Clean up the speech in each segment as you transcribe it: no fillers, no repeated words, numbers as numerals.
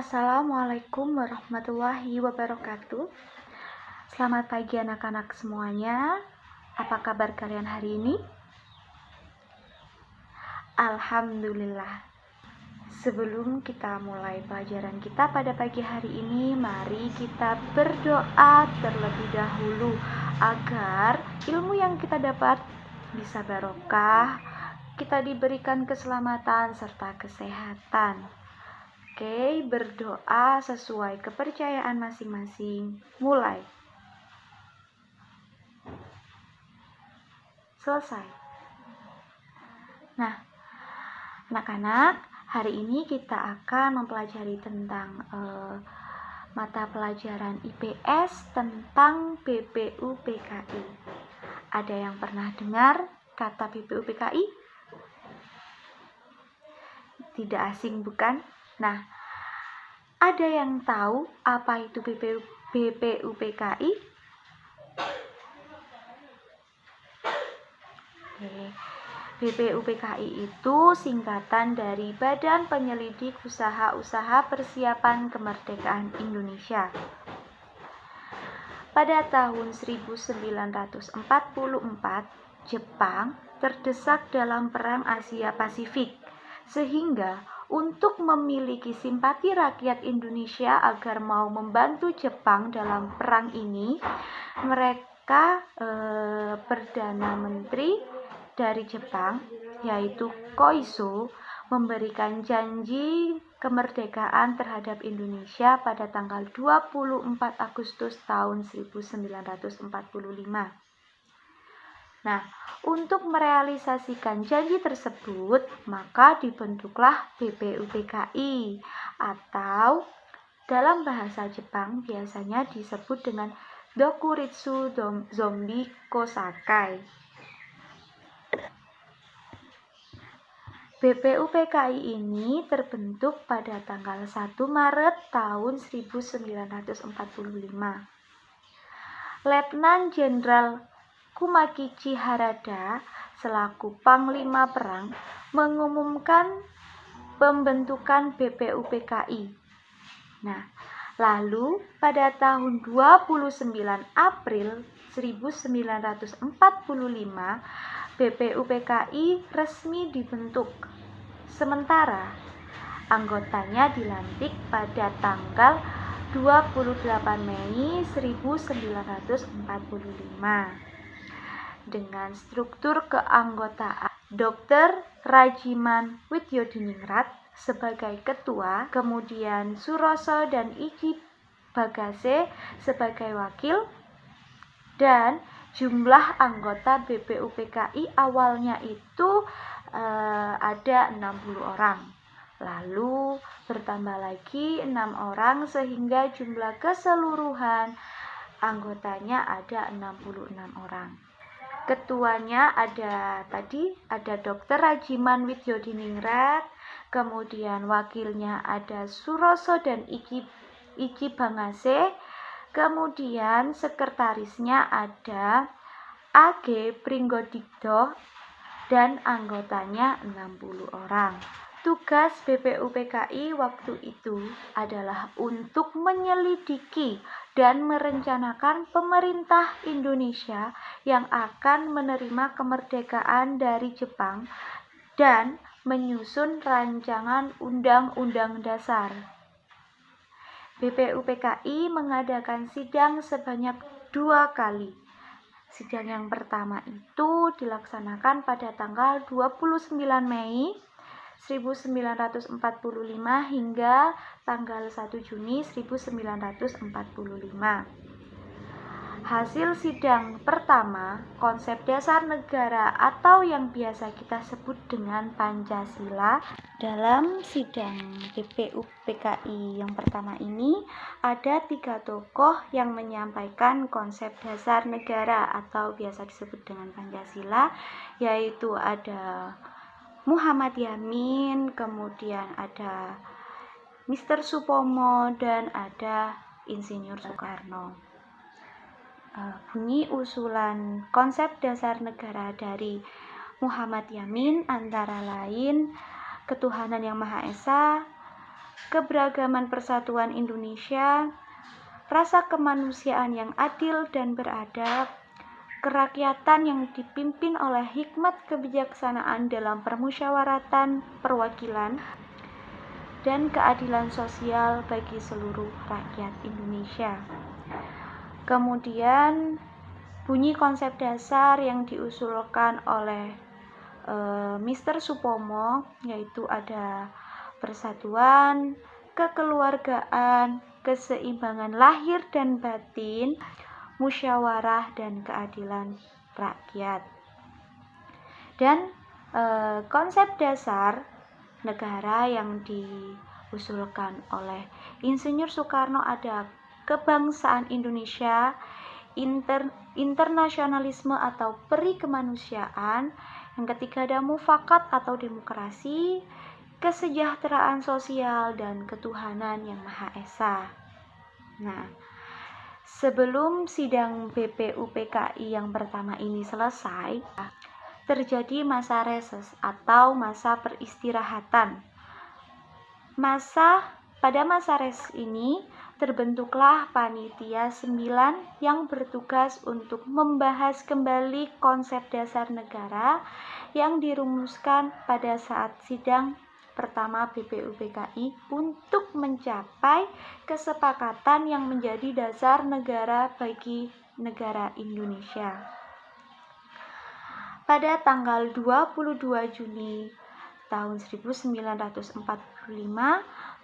Assalamualaikum warahmatullahi wabarakatuh. Selamat pagi anak-anak semuanya. Apa kabar kalian hari ini? Alhamdulillah. Sebelum kita mulai pelajaran kita pada pagi hari ini, mari kita berdoa terlebih dahulu agar ilmu yang kita dapat bisa barokah, kita diberikan keselamatan serta kesehatan. Oke, berdoa sesuai kepercayaan masing-masing. Mulai. Selesai. Nah, anak-anak, hari ini kita akan mempelajari tentang mata pelajaran IPS tentang BPUPKI. Ada yang pernah dengar kata BPUPKI? Tidak asing, bukan? Nah, ada yang tahu apa itu BPUPKI? BPUPKI itu singkatan dari Badan Penyelidik Usaha-Usaha Persiapan Kemerdekaan Indonesia. Pada tahun 1944, Jepang terdesak dalam Perang Asia Pasifik, sehingga untuk memiliki simpati rakyat Indonesia agar mau membantu Jepang dalam perang ini, mereka Perdana Menteri dari Jepang, yaitu Koiso, memberikan janji kemerdekaan terhadap Indonesia pada tanggal 24 Agustus tahun 1945. Nah, untuk merealisasikan janji tersebut, maka dibentuklah BPUPKI atau dalam bahasa Jepang biasanya disebut dengan Dokuritsu Zombie Kosakai. BPUPKI ini terbentuk pada tanggal 1 Maret tahun 1945. Letnan Jenderal Kumakichi Harada selaku Panglima Perang mengumumkan pembentukan BPUPKI. Nah, lalu pada tahun 29 April 1945 BPUPKI resmi dibentuk. Sementara anggotanya dilantik pada tanggal 28 Mei 1945. Dengan struktur keanggotaan Dr. Rajiman Widyodiningrat sebagai ketua, kemudian Suroso dan Ichi Bagase sebagai wakil, dan jumlah anggota BPUPKI awalnya itu ada 60 orang. Lalu bertambah lagi 6 orang sehingga jumlah keseluruhan anggotanya ada 66 orang. Ketuanya ada Dr. Rajiman Widyodiningrat, kemudian wakilnya ada Suroso dan Ichi Bangase, kemudian sekretarisnya ada A.G. Pringgodikdo dan anggotanya 60 orang. Tugas BPUPKI waktu itu adalah untuk menyelidiki dan merencanakan pemerintah Indonesia yang akan menerima kemerdekaan dari Jepang dan menyusun rancangan Undang-Undang Dasar. BPUPKI mengadakan sidang sebanyak 2 kali. Sidang yang pertama itu dilaksanakan pada tanggal 29 Mei 1945 hingga tanggal 1 Juni 1945. Hasil sidang pertama, konsep dasar negara atau yang biasa kita sebut dengan Pancasila. Dalam sidang BPUPKI yang pertama ini, ada 3 tokoh yang menyampaikan konsep dasar negara atau biasa disebut dengan Pancasila, yaitu ada Muhammad Yamin, kemudian ada Mr. Supomo, dan ada Insinyur Soekarno. Bunyi usulan konsep dasar negara dari Muhammad Yamin antara lain ketuhanan yang Maha Esa, keberagaman persatuan Indonesia, rasa kemanusiaan yang adil dan beradab, kerakyatan yang dipimpin oleh hikmat kebijaksanaan dalam permusyawaratan perwakilan, dan keadilan sosial bagi seluruh rakyat Indonesia. Kemudian bunyi konsep dasar yang diusulkan oleh Mr. Supomo, yaitu ada persatuan, kekeluargaan, keseimbangan lahir dan batin, musyawarah dan keadilan rakyat. Dan konsep dasar negara yang diusulkan oleh Insinyur Soekarno ada kebangsaan Indonesia, internasionalisme atau peri kemanusiaan, yang ketiga ada mufakat atau demokrasi, kesejahteraan sosial, dan ketuhanan yang Maha Esa. Nah, sebelum sidang BPUPKI yang pertama ini selesai, terjadi masa reses atau masa peristirahatan. Pada masa reses ini terbentuklah Panitia 9 yang bertugas untuk membahas kembali konsep dasar negara yang dirumuskan pada saat sidang pertama BPUPKI untuk mencapai kesepakatan yang menjadi dasar negara bagi negara Indonesia. Pada tanggal 22 Juni tahun 1945,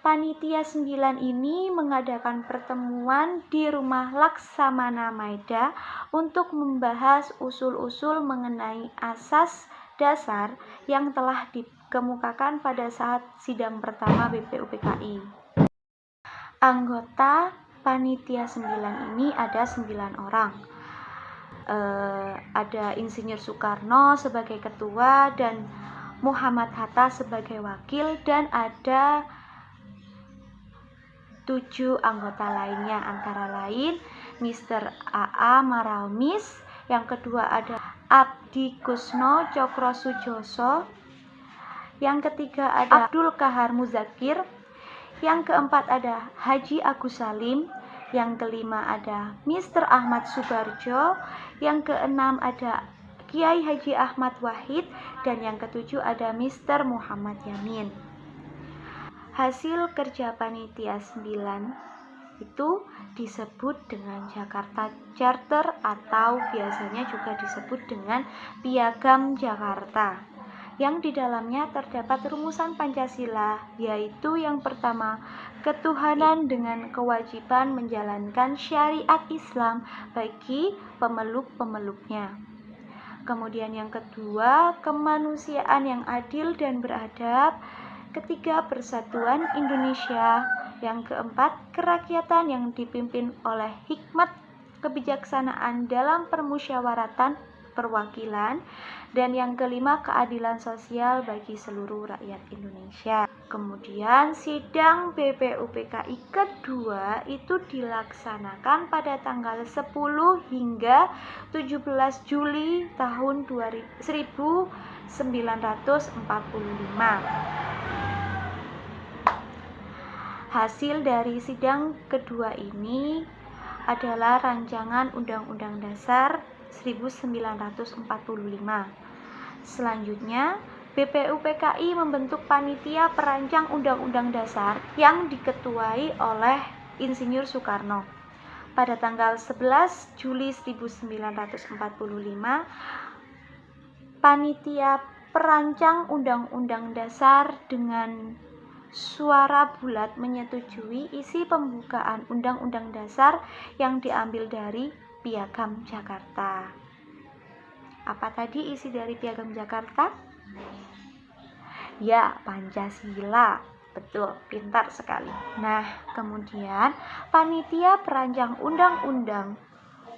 Panitia 9 ini mengadakan pertemuan di Rumah Laksamana Maeda untuk membahas usul-usul mengenai asas dasar yang telah dikemukakan pada saat sidang pertama BPUPKI. Anggota Panitia 9 ini ada 9 orang. Ada Insinyur Soekarno sebagai ketua dan Muhammad Hatta sebagai wakil, dan ada 7 anggota lainnya, antara lain Mr. A.A. Maramis, yang kedua ada Abdi Kusno Cokro Sujoso, yang ketiga ada Abdul Kahar Muzakir, yang keempat ada Haji Agus Salim, yang kelima ada Mr. Ahmad Subarjo, yang keenam ada Kiai Haji Ahmad Wahid, dan yang ketujuh ada Mr. Muhammad Yamin. Hasil kerja Panitia 9 itu disebut dengan Jakarta Charter atau biasanya juga disebut dengan Piagam Jakarta, yang di dalamnya terdapat rumusan Pancasila, yaitu yang pertama, ketuhanan dengan kewajiban menjalankan syariat Islam bagi pemeluk-pemeluknya. Kemudian yang kedua, kemanusiaan yang adil dan beradab. Ketiga, persatuan Indonesia. Yang keempat, kerakyatan yang dipimpin oleh hikmat kebijaksanaan dalam permusyawaratan perwakilan. Dan yang kelima, keadilan sosial bagi seluruh rakyat Indonesia. Kemudian sidang BPUPKI kedua itu dilaksanakan pada tanggal 10 hingga 17 Juli tahun 1945. Hasil dari sidang kedua ini adalah rancangan Undang-Undang Dasar 1945. Selanjutnya, BPUPKI membentuk panitia perancang Undang-Undang Dasar yang diketuai oleh Insinyur Soekarno. Pada tanggal 11 Juli 1945, panitia perancang Undang-Undang Dasar dengan suara bulat menyetujui isi pembukaan Undang-Undang Dasar yang diambil dari Piagam Jakarta. Apa tadi isi dari Piagam Jakarta? Ya, Pancasila. Betul, pintar sekali. Nah, kemudian panitia perancang Undang-Undang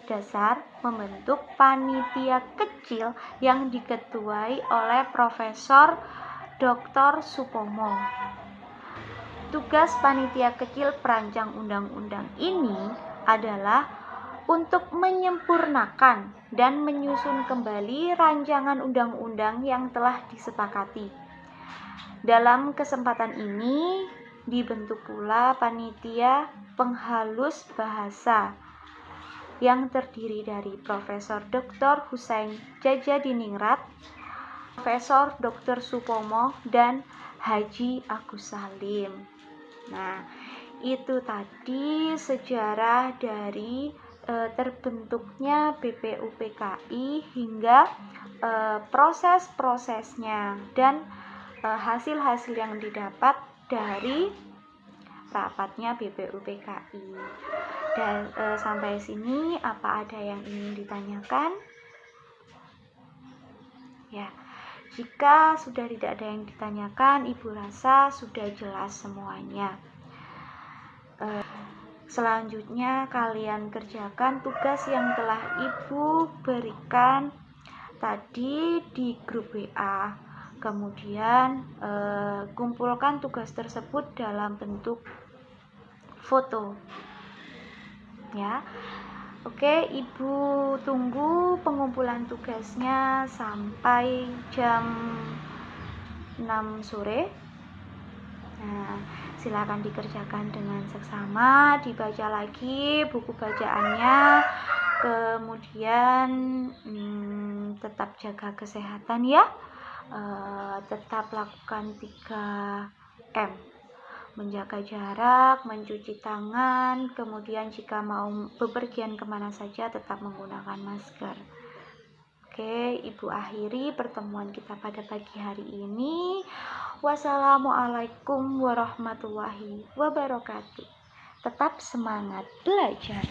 Dasar membentuk panitia kecil yang diketuai oleh Profesor Dr. Supomo. Tugas panitia kecil perancang undang-undang ini adalah untuk menyempurnakan dan menyusun kembali rancangan undang-undang yang telah disepakati. Dalam kesempatan ini, Dibentuk pula panitia penghalus bahasa yang terdiri dari Profesor Dr. Husain Djajadiningrat, Profesor Dr. Supomo, dan Haji Agus Salim. Nah, itu tadi sejarah dari terbentuknya BPUPKI hingga proses-prosesnya dan hasil-hasil yang didapat dari rapatnya BPUPKI. Dan sampai sini apa ada yang ingin ditanyakan? Ya, jika sudah tidak ada yang ditanyakan, Ibu rasa sudah jelas semuanya. Selanjutnya kalian kerjakan tugas yang telah Ibu berikan tadi di grup WA. Kemudian kumpulkan tugas tersebut dalam bentuk foto. Ya. Oke, Ibu tunggu pengumpulan tugasnya sampai jam 6 sore. Nah, silakan dikerjakan dengan seksama, dibaca lagi buku bacaannya, kemudian tetap jaga kesehatan ya, tetap lakukan 3M, menjaga jarak, mencuci tangan, kemudian jika mau bepergian kemana saja tetap menggunakan masker. Oke, Ibu akhiri pertemuan kita pada pagi hari ini. Wassalamualaikum warahmatullahi wabarakatuh. Tetap semangat belajar.